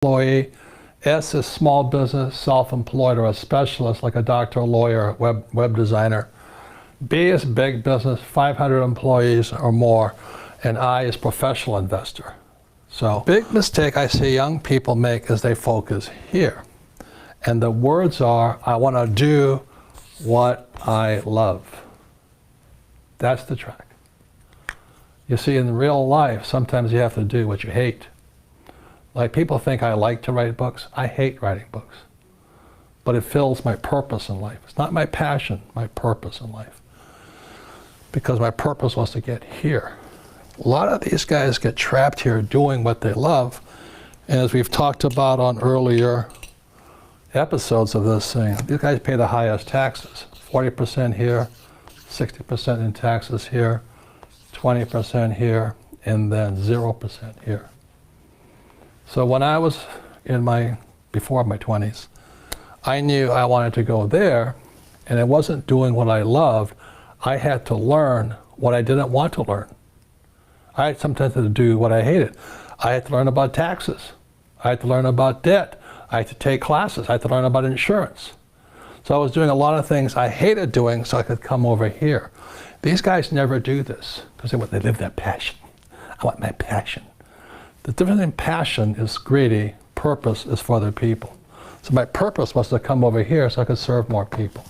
employee. S is small business, self-employed, or a specialist like a doctor, lawyer, web designer. B is big business, 500 employees or more. And I is professional investor. So big mistake I see young people make is they focus here. And the words are, I want to do what I love. That's the track. You see, in real life, sometimes you have to do what you hate. Like, people think I like to write books. I hate writing books. But it fills my purpose in life. It's not my passion, my purpose in life. Because my purpose was to get here. A lot of these guys get trapped here doing what they love. And as we've talked about on earlier episodes of this thing, these guys pay the highest taxes. 40% here, 60% in taxes here, 20% here, and then 0% here. So when I was before my 20s, I knew I wanted to go there, and I wasn't doing what I loved. I had to learn what I didn't want to learn. I had sometimes to do what I hated. I had to learn about taxes. I had to learn about debt. I had to take classes. I had to learn about insurance. So I was doing a lot of things I hated doing so I could come over here. These guys never do this because they live their passion. I want my passion. The difference in passion is greedy, purpose is for other people. So my purpose was to come over here so I could serve more people.